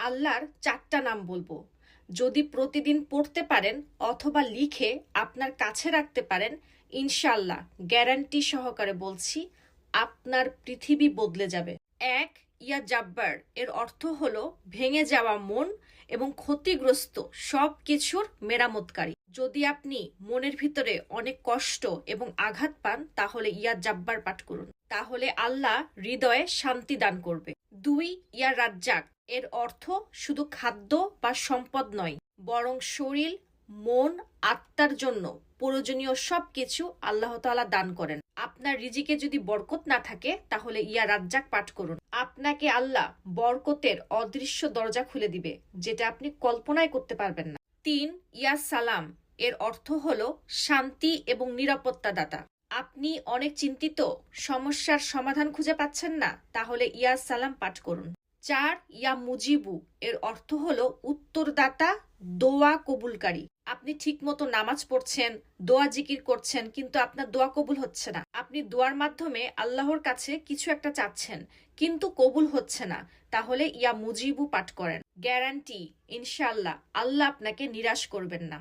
আল্লাহর 4টা নাম বলবো। যদি প্রতিদিন পড়তে পারেন অথবা লিখে আপনার কাছে রাখতে পারেন, ইনশাআল্লাহ গ্যারান্টি সহকারে বলছি আপনার পৃথিবী বদলে যাবে। এক, ইয়া জাব্বার এর অর্থ হলো ভেঙে যাওয়া মন এবং ক্ষতিগ্রস্ত সব কিছুর মেরামতকারী। যদি আপনি মনের ভিতরে অনেক কষ্ট এবং আঘাত পান তাহলে ইয়া জাব্বার পাঠ করুন, তাহলে আল্লাহ হৃদয়ে শান্তি দান করবে। দুই, ইয়া রাজ্জাক এর অর্থ শুধু খাদ্য বা সম্পদ নয়, বরং শরীর, মন, আত্মার জন্য প্রয়োজনীয় সবকিছু আল্লাহ তাআলা দান করেন। আপনার রিজিকে যদি বরকত না থাকে তাহলে ইয়া রাজ্জাক পাঠ করুন, আপনাকে আল্লাহ বরকতের অদৃশ্য দরজা খুলে দিবে যেটা আপনি কল্পনাই করতে পারবেন না। তিন, ইয়া সালাম এর অর্থ হলো শান্তি এবং নিরাপত্তা দাতা। আপনি অনেক চিন্তিত, সমস্যার সমাধান খুঁজে পাচ্ছেন না, তাহলে ইয়া সালাম পাঠ করুন। চার, ইয়া মুজিবু এর অর্থ হলো উত্তরদাতা, দোয়া কবুলকারী। আপনি ঠিকমতো নামাজ পড়ছেন, দোয়া জিকির করছেন, কিন্তু আপনার দোয়া কবুল হচ্ছে না। আপনি দোয়ার মাধ্যমে আল্লাহর কাছে কিছু একটা চাচ্ছেন কিন্তু কবুল হচ্ছে না, তাহলে ইয়া মুজিবু পাঠ করেন। গ্যারান্টি ইনশাআল্লাহ আল্লাহ আপনাকে নিরাশ করবেন না।